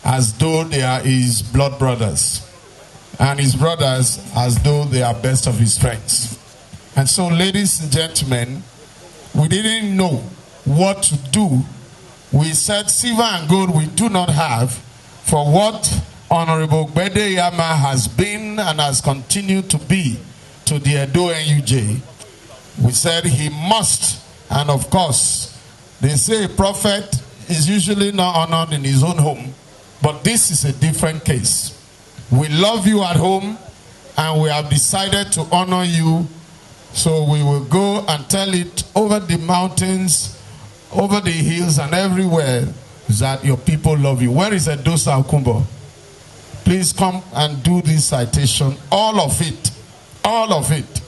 as though they are his blood brothers, and his brothers as though they are best of his friends. And so, ladies and gentlemen, we didn't know what to do. We said silver and gold we do not have for what Honorable Ogbeide-Ihama has been and has continued to be to the Edo NUJ. We said he must, and of course, they say a prophet is usually not honored in his own home, but this is a different case. We love you at home, and we have decided to honor you, so we will go and tell it over the mountains, over the hills, and everywhere that your people love you. Where is Edosa Okumbo? Please come and do this citation, all of it, all of it.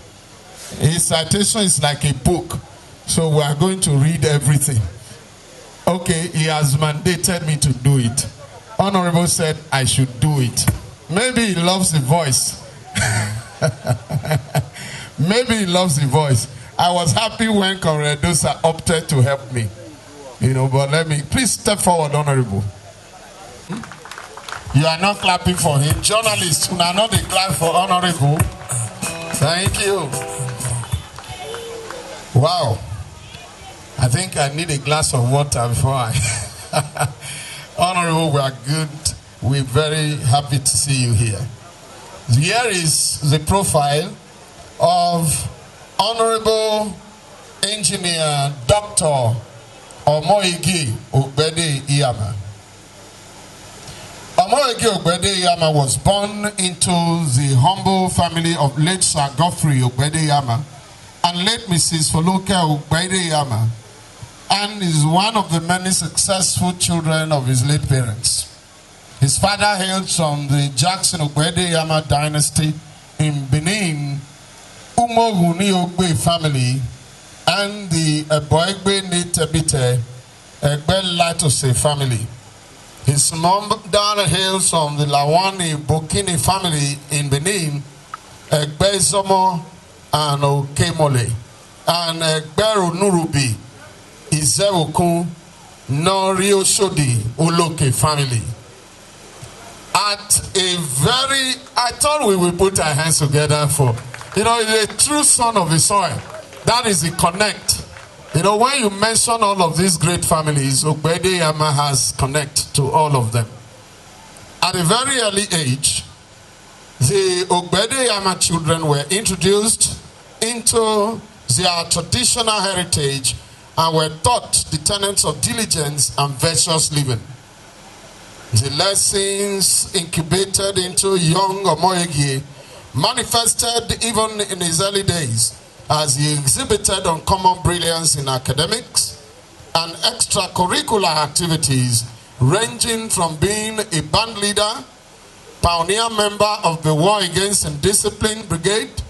His citation is like a book, so we are going to read everything. Okay, he has mandated me to do it. Honorable said I should do it. Maybe he loves the voice. Maybe he loves the voice. I was happy when Comrade Dosa opted to help me. But let me, please step forward, Honorable. You are not clapping for him. Journalists, you are not the clap for Honorable. Thank you. Wow. I think I need a glass of water before I... Honorable, we are good. We're very happy to see you here. Here is the profile of Honorable Engineer Dr. Ogbeide-Ihama. Ogbeide-Ihama was born into the humble family of late Sir Godfrey Ogbeide-Ihama and late Mrs. Foloke Ogbeide-Ihama, and is one of the many successful children of his late parents. His father hails from the Jackson Ogbeide-Ihama dynasty in Benin, Umohuni Ogbe family, and the Ogbeide-Ihama Ogbeide-Latose family. His mother hails from the Lawani Bokini family in Benin, Ogbezomo and Okemole, and Ogberu Nurubi, Izewokun, Norio Shodi, Oloke family. At a very, I thought we would put our hands together for, a true son of the soil. That is the connect. When you mention all of these great families, Ogbeide-Ihama has connect to all of them. At a very early age, the Ogbeide-Ihama children were introduced into their traditional heritage and were taught the tenets of diligence and virtuous living. The lessons incubated into young Omoyegi manifested even in his early days, as he exhibited uncommon brilliance in academics and extracurricular activities, ranging from being a band leader, pioneer member of the War Against Indiscipline Brigade,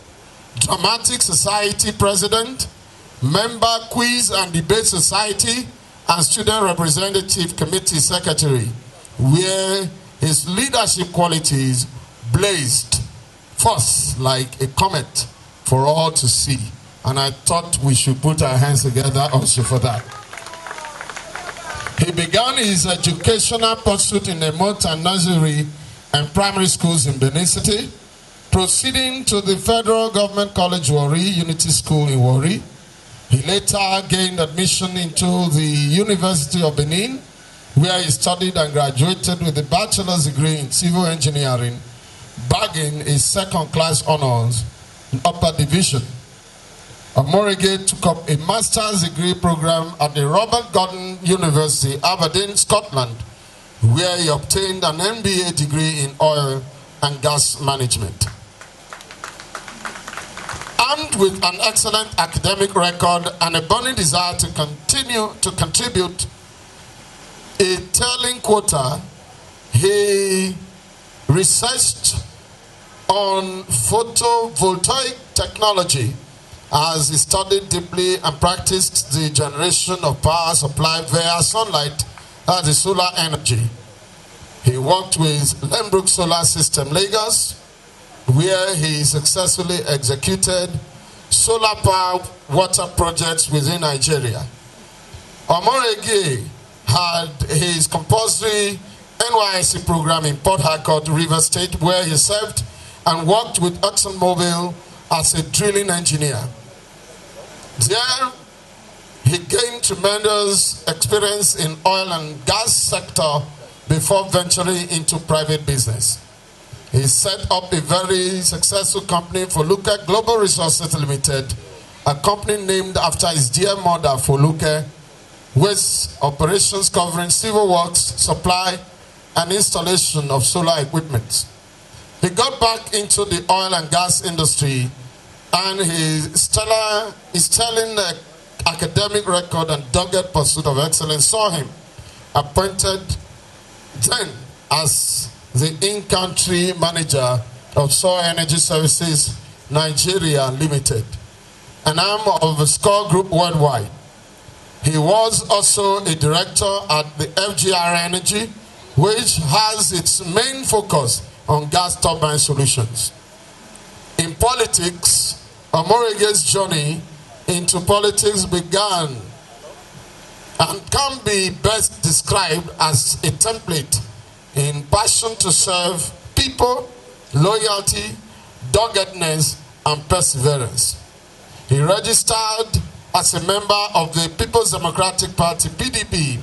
Dramatic Society President, member Quiz and Debate Society, and Student Representative Committee Secretary, where his leadership qualities blazed forth like a comet for all to see. And I thought we should put our hands together also for that. He began his educational pursuit in the Mota nursery and primary schools in Benin City, proceeding to the Federal Government College Warri, Unity School in Warri. He later gained admission into the University of Benin, where he studied and graduated with a bachelor's degree in civil engineering, bagging a second-class honors in upper division. Omorege took up a master's degree program at the Robert Gordon University, Aberdeen, Scotland, where he obtained an MBA degree in oil and gas management. Armed with an excellent academic record and a burning desire to continue to contribute a telling quota, he researched on photovoltaic technology as he studied deeply and practiced the generation of power supply via sunlight as the solar energy. He worked with Lembrook Solar System Lagos, where he successfully executed solar power water projects within Nigeria. Omorege had his compulsory NYSC program in Port Harcourt, Rivers State, where he served and worked with ExxonMobil as a drilling engineer. There, he gained tremendous experience in oil and gas sector before venturing into private business. He set up a very successful company, Foluke Global Resources Limited, a company named after his dear mother, Foluke, with operations covering civil works, supply, and installation of solar equipment. He got back into the oil and gas industry, and his telling academic record and dogged pursuit of excellence saw him appointed then as the in-country manager of Solar Energy Services Nigeria Limited, an arm of the Score Group worldwide. He was also a director at the FGR Energy, which has its main focus on gas turbine solutions. In politics, Omorege's journey into politics began and can be best described as a template in passion to serve people, loyalty, doggedness, and perseverance. He registered as a member of the People's Democratic Party, PDP,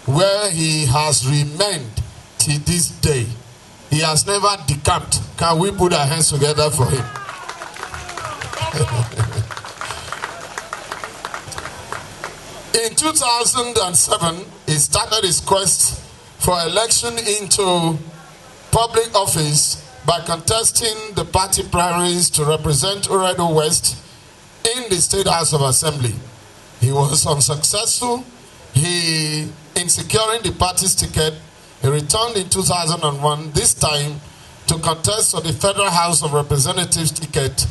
where he has remained till this day. He has never decamped. Can we put our hands together for him? In 2007, he started his quest for election into public office by contesting the party primaries to represent Oredo West in the State House of Assembly. He was unsuccessful in securing the party's ticket. He returned in 2001, this time to contest for the Federal House of Representatives ticket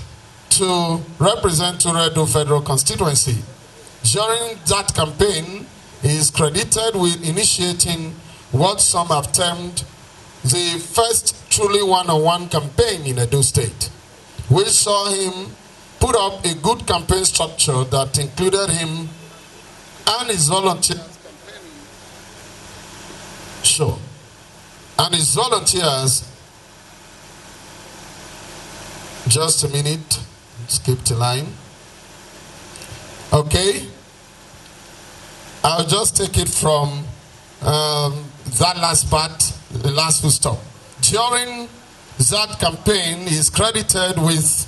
to represent Oredo Federal Constituency. During that campaign, he is credited with initiating what some have termed the first truly one-on-one campaign in Edo State, which saw him put up a good campaign structure that included him and his volunteers. Sure. And his volunteers, just a minute, skip the line. Okay. I'll just take it from that last part, the last full stop. During that campaign, he is credited with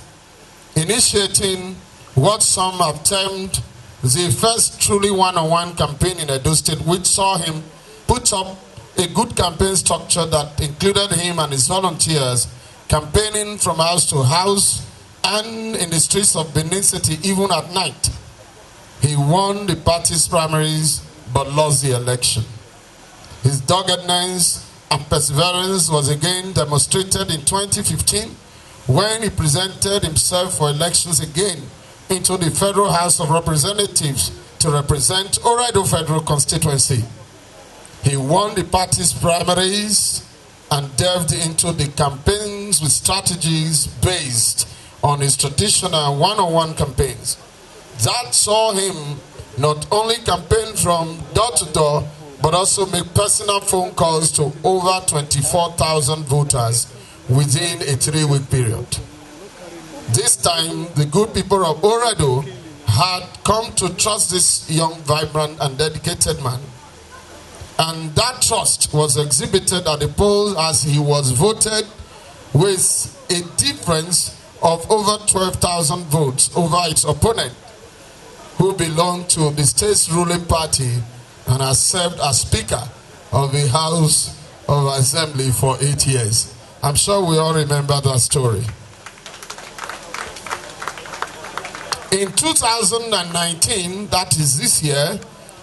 initiating what some have termed the first truly one-on-one campaign in Edo State, which saw him put up a good campaign structure that included him and his volunteers campaigning from house to house and in the streets of Benin City, even at night. He won the party's primaries but lost the election. His doggedness and perseverance was again demonstrated in 2015 when he presented himself for elections again into the Federal House of Representatives to represent Oredo Federal Constituency. He won the party's primaries and delved into the campaigns with strategies based on his traditional one-on-one campaigns. That saw him not only campaign from door to door, but also make personal phone calls to over 24,000 voters within a 3-week period. This time, the good people of Oredo had come to trust this young, vibrant, and dedicated man. And that trust was exhibited at the polls as he was voted with a difference of over 12,000 votes over its opponent, who belonged to the state's ruling party and has served as Speaker of the House of Assembly for 8 years. I'm sure we all remember that story. In 2019, that is this year,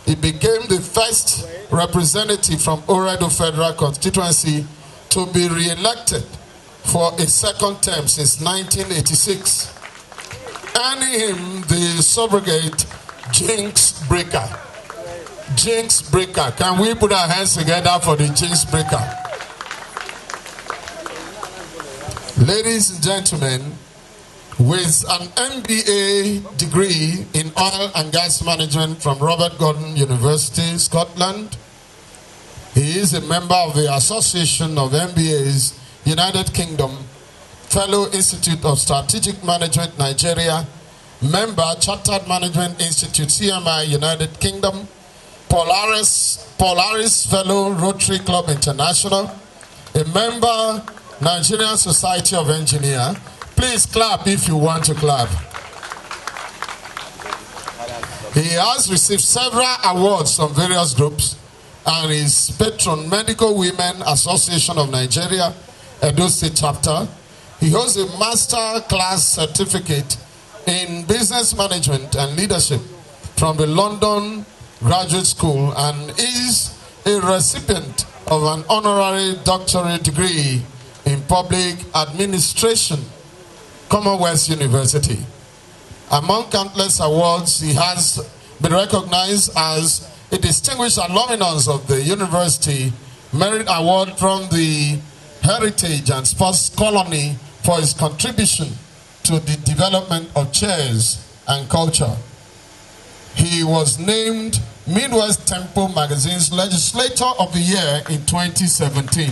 he became the first representative from Oredo Federal Constituency to be re-elected for a second term since 1986, earning him the sobriquet Jinx Breaker. Jinx Breaker. Can we put our hands together for the Jinx Breaker? Ladies and gentlemen, with an MBA degree in oil and gas management from Robert Gordon University, Scotland, He is a member of the Association of MBAs, United Kingdom, Fellow Institute of Strategic Management, Nigeria, member, Chartered Management Institute, CMI, United Kingdom, Polaris Fellow, Rotary Club International, a member, Nigerian Society of Engineers. Please clap if you want to clap. He has received several awards from various groups and is patron Medical Women Association of Nigeria, Edo State Chapter. He holds a master class certificate in business management and leadership from the London Graduate School and is a recipient of an honorary doctorate degree in public administration, Commonwealth University. Among countless awards, he has been recognized as a distinguished alumnus of the university, Merit Award from the Heritage and Sports Colony for his contribution to the development of chess and culture. He was named Midwest Temple Magazine's Legislator of the Year in 2017.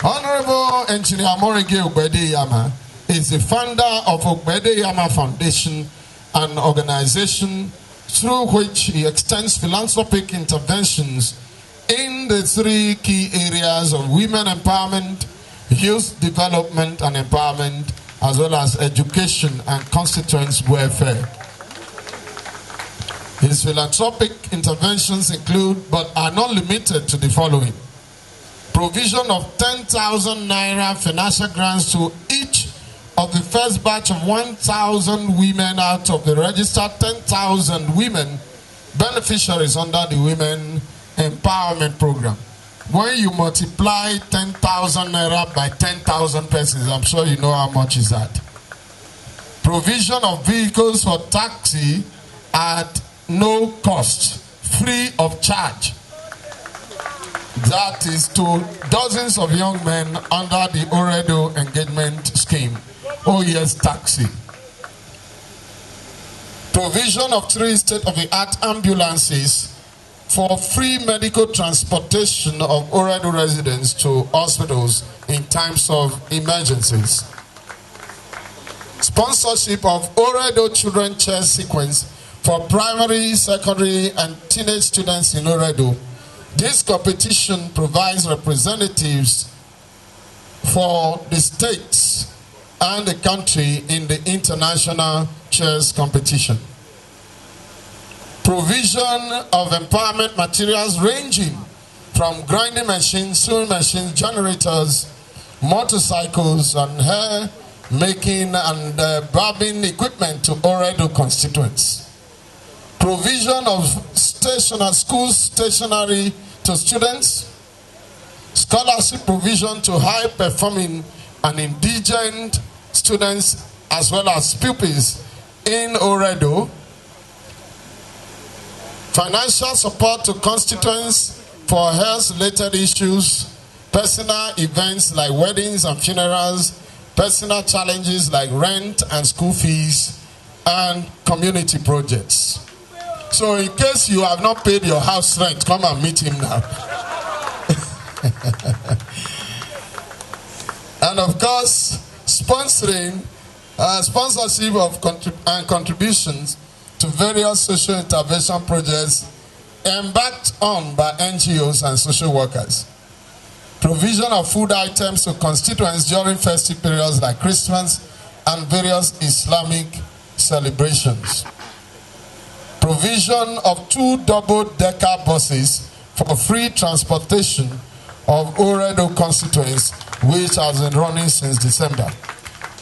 Honorable Engineer Ogbeide-Ihama is the founder of Ogbeide-Ihama Foundation, an organization through which he extends philanthropic interventions in the three key areas of women empowerment, youth development and empowerment, as well as education and constituency welfare. His philanthropic interventions include, but are not limited to, the following: provision of 10,000 naira financial grants to each of the first batch of 1,000 women out of the registered 10,000 women beneficiaries under the Women Empowerment Program. When you multiply 10,000 naira by 10,000 persons, I'm sure you know how much is that. Provision of vehicles for taxi at no cost, free of charge. That is to dozens of young men under the Oredo engagement scheme. Oh yes, taxi. Provision of 3 state-of-the-art ambulances for free medical transportation of Oredo residents to hospitals in times of emergencies. Sponsorship of Oredo Children Chess Sequence for primary, secondary, and teenage students in Oredo. This competition provides representatives for the states and the country in the international chess competition. Provision of empowerment materials ranging from grinding machines, sewing machines, generators, motorcycles, and hair making and barbing equipment to Oredo constituents. Provision of school stationery to students. Scholarship provision to high-performing and indigent students as well as pupils in Oredo. Financial support to constituents for health-related issues, personal events like weddings and funerals, personal challenges like rent and school fees, and community projects. So in case you have not paid your house rent, come and meet him now. And of course, sponsorship of contributions to various social intervention projects embarked on by NGOs and social workers. Provision of food items to constituents during festive periods like Christmas and various Islamic celebrations. Provision of 2 double-decker buses for free transportation of Oredo constituents, which has been running since December.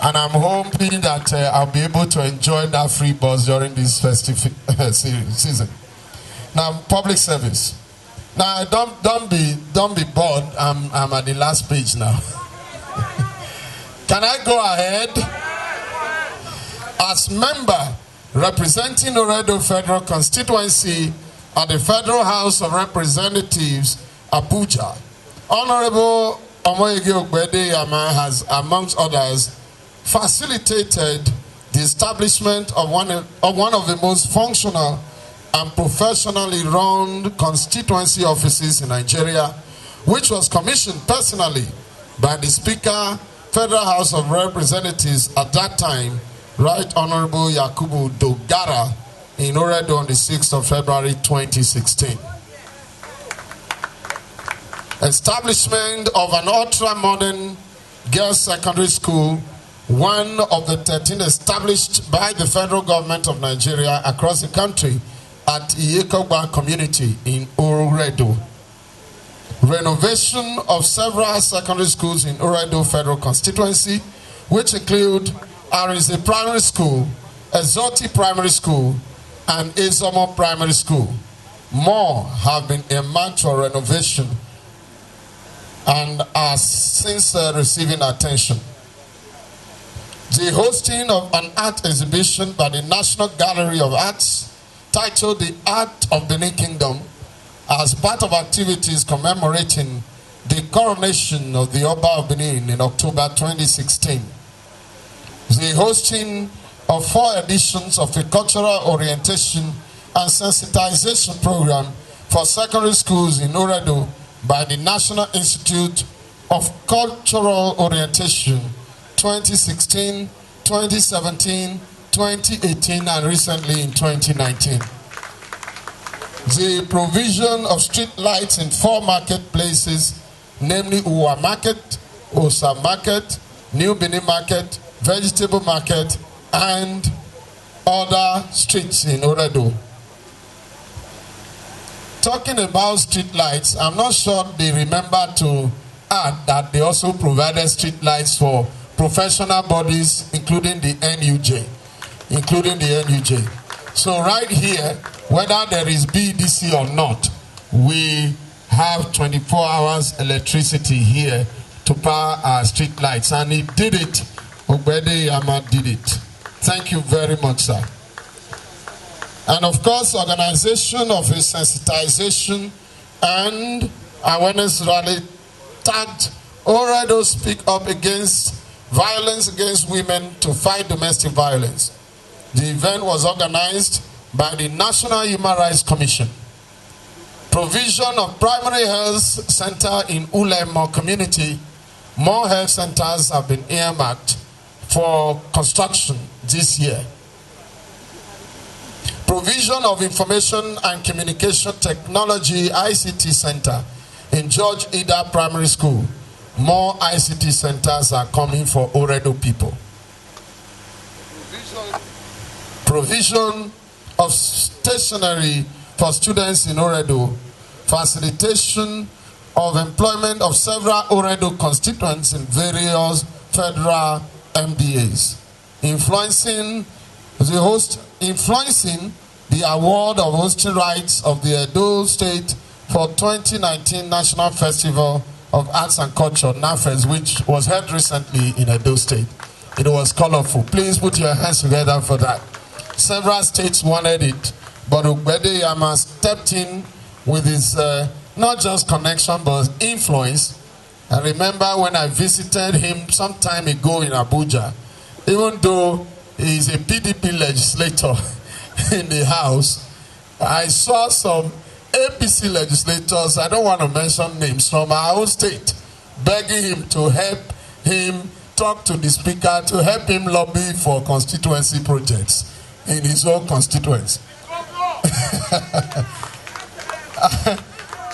And I'm hoping that I'll be able to enjoy that free bus during this festive season. Now, public service. Now, don't be bored. I'm at the last page now. Can I go ahead? As member representing Oredo Federal Constituency at the Federal House of Representatives, Abuja, Honorable Ogbeide-Ihama has, amongst others, facilitated the establishment of one of the most functional and professionally run constituency offices in Nigeria, which was commissioned personally by the Speaker, Federal House of Representatives at that time, Right Honorable Yakubu Dogara, in Oredo on the 6th of February 2016. Establishment of an ultra-modern girls' secondary school, one of the 13 established by the federal government of Nigeria across the country at Iyekogba community in Oredo. Renovation of several secondary schools in Oredo Federal Constituency, which include Arinze Primary School, Ezoti Primary School, and Ezomo Primary School. More have been earmarked for renovation and are since receiving attention. The hosting of an art exhibition by the National Gallery of Arts titled The Art of Benin Kingdom as part of activities commemorating the coronation of the Oba of Benin in October 2016. The hosting of 4 editions of a cultural orientation and sensitization program for secondary schools in Oredo by the National Institute of Cultural Orientation 2016, 2017, 2018, and recently in 2019. The provision of street lights in 4 marketplaces, namely Uwa Market, Osa Market, New Benin Market, Vegetable Market, and other streets in Oredo. Talking about street lights, I'm not sure they remember to add that they also provided street lights for professional bodies, including the NUJ. So right here, whether there is BDC or not, we have 24 hours electricity here to power our street lights, and he did it. Ogbeide-Ihama did it. Thank you very much, sir. And of course, organization of a sensitization and awareness rally tagged Oredo Speak Up Against Violence Against Women to Fight Domestic Violence. The event was organized by the National Human Rights Commission. Provision of primary health center in Ulemo community. More health centers have been earmarked for construction this year. Provision of Information and Communication Technology ICT Center in George Ida Primary School. More ICT centers are coming for Oredo people. Provision of stationery for students in Oredo. Facilitation of employment of several Oredo constituents in various federal MDAs. Influencing the award of hosting rights of the Edo State for 2019 National Festival of Arts and Culture, NAFES, which was held recently in Edo State. It was colorful. Please put your hands together for that. Several states wanted it, but Ogbeide-Ihama stepped in with his not just connection, but influence. I remember when I visited him some time ago in Abuja, even though he's a PDP legislator in the House, I saw some APC legislators, I don't want to mention names, from our own state, begging him to help him talk to the Speaker, to help him lobby for constituency projects in his own constituency.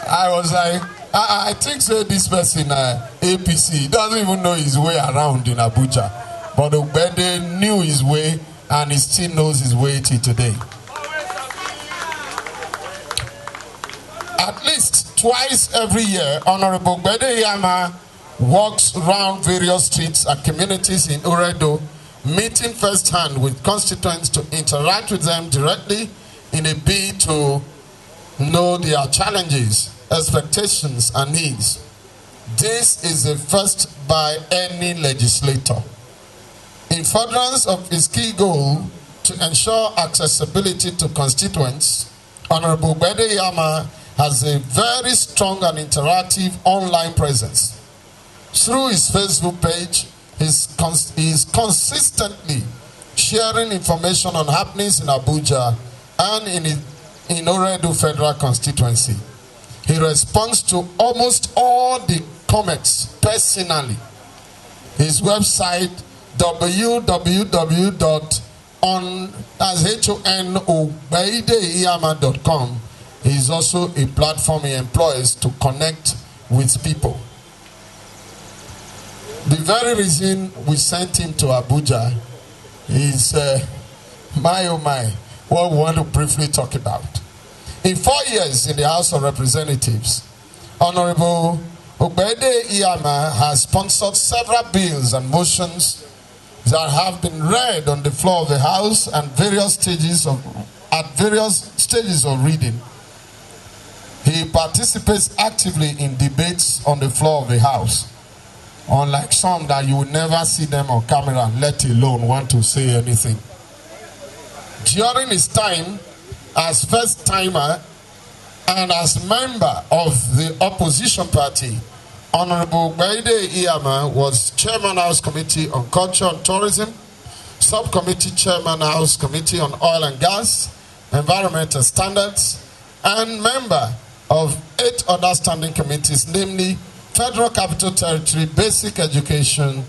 I was like, I think so this person, APC, doesn't even know his way around in Abuja. But Ogbeide knew his way, and he still knows his way till today. At least twice every year, Honorable Ogbeide-Ihama walks around various streets and communities in Oredo, meeting firsthand with constituents to interact with them directly in a bid to know their challenges, expectations, and needs. This is a first by any legislator. In furtherance of his key goal to ensure accessibility to constituents, Honorable Ogbeide-Ihama has a very strong and interactive online presence. Through his Facebook page, he is consistently sharing information on happenings in Abuja and in in Oredo Federal Constituency. He responds to almost all the comments personally. His website www.ogbeide-Ihama.com is also a platform he employs to connect with people. The very reason we sent him to Abuja is what we want to briefly talk about. In 4 years in the House of Representatives, Honorable Ogbeide-Ihama has sponsored several bills and motions that have been read on the floor of the House and at various stages of reading. He participates actively in debates on the floor of the House, unlike some that you will never see them on camera, let alone want to say anything. During his time as first timer and as member of the opposition party, Honorable Ogbeide-Ihama was Chairman House Committee on Culture and Tourism, Subcommittee Chairman House Committee on Oil and Gas, Environment and Standards, and member of 8 other standing committees, namely Federal Capital Territory, Basic Education,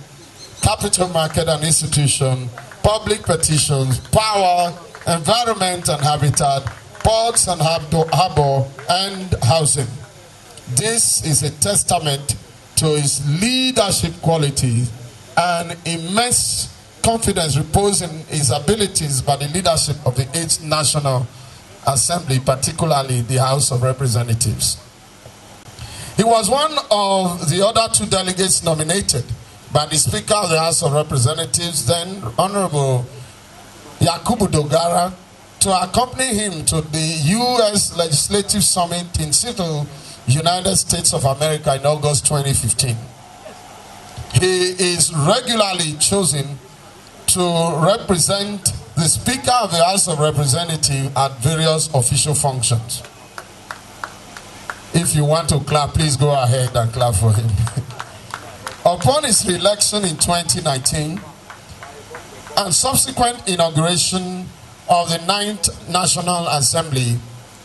Capital Market and Institution, Public Petitions, Power, Environment and Habitat, Ports and Harbor, and Housing. This is a testament to his leadership quality and immense confidence reposed in his abilities by the leadership of the 8th National Assembly, particularly the House of Representatives. He was one of the other 2 delegates nominated by the Speaker of the House of Representatives, then Honorable Yakubu Dogara, to accompany him to the U.S. Legislative Summit in Seattle, United States of America in August 2015. He is regularly chosen to represent the Speaker of the House of Representatives at various official functions. If you want to clap, please go ahead and clap for him. Upon his re-election in 2019 and subsequent inauguration of the 9th National Assembly,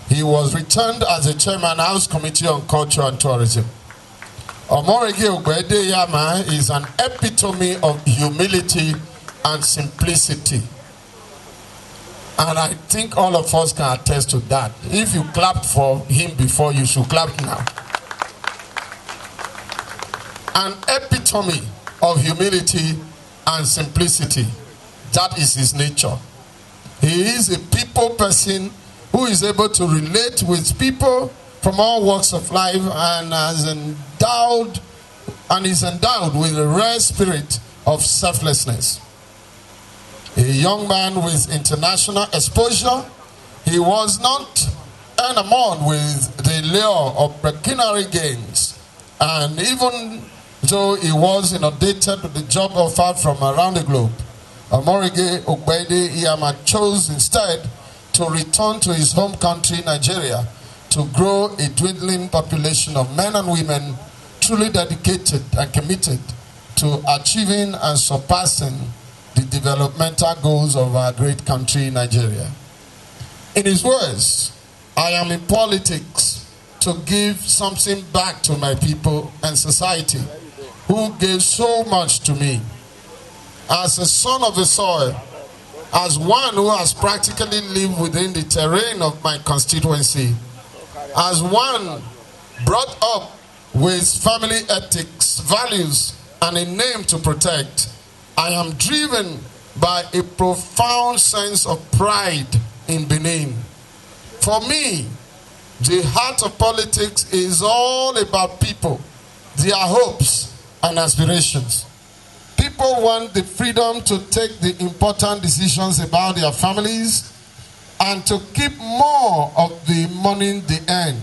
he was returned as the Chairman House Committee on Culture and Tourism. Ogbeide-Ihama is an epitome of humility and simplicity. And I think all of us can attest to that. If you clapped for him before, you should clap now. An epitome of humility and simplicity. That is his nature. He is a people person who is able to relate with people from all walks of life and is endowed with a rare spirit of selflessness. A young man with international exposure, he was not enamored with the lure of pecuniary gains, and even though he was inundated with the job offered from around the globe, Ogbeide-Ihama chose instead to return to his home country, Nigeria, to grow a dwindling population of men and women truly dedicated and committed to achieving and surpassing the developmental goals of our great country, Nigeria. In his words, I am in politics to give something back to my people and society who gave so much to me. As a son of the soil, as one who has practically lived within the terrain of my constituency, as one brought up with family ethics, values, and a name to protect, I am driven by a profound sense of pride in Benin. For me, the heart of politics is all about people, their hopes and aspirations. People want the freedom to take the important decisions about their families and to keep more of the money they earn.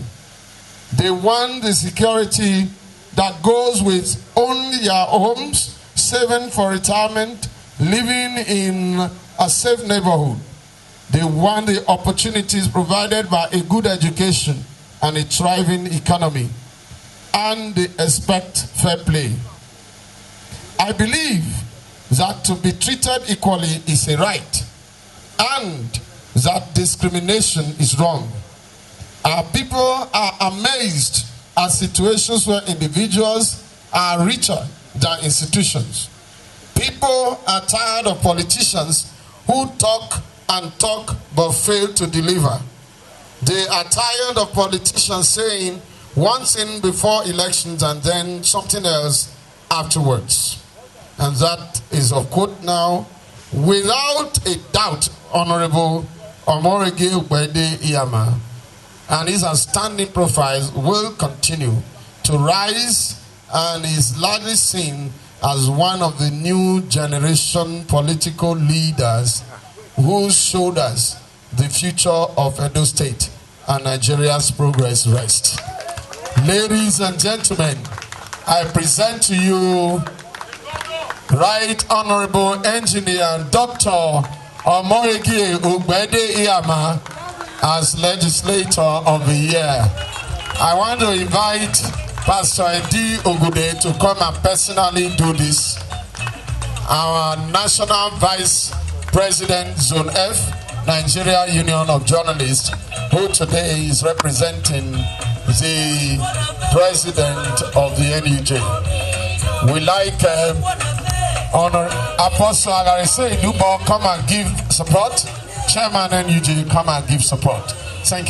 They want the security that goes with owning their homes, saving for retirement, living in a safe neighborhood. They want the opportunities provided by a good education and a thriving economy, and they expect fair play. I believe that to be treated equally is a right, and that discrimination is wrong. Our people are amazed at situations where individuals are richer than institutions. People are tired of politicians who talk and talk but fail to deliver. They are tired of politicians saying one thing before elections and then something else afterwards. And that is a quote now. Without a doubt, Honorable Ogbeide-Ihama and his outstanding profiles will continue to rise and is largely seen as one of the new generation political leaders whose shoulders the future of Edo State and Nigeria's progress rest. Ladies and gentlemen, I present to you Right Honorable Engineer Dr. Ogbeide-Ihama as Legislator of the Year. I want to invite Pastor Edo NUJ to come and personally do this. Our National Vice President, Zone F, Nigeria Union of Journalists, who today is representing the President of the NUJ. We like Honor Apostle Agarise Idubo come and give support. Chairman NUJ come and give support. Thank you.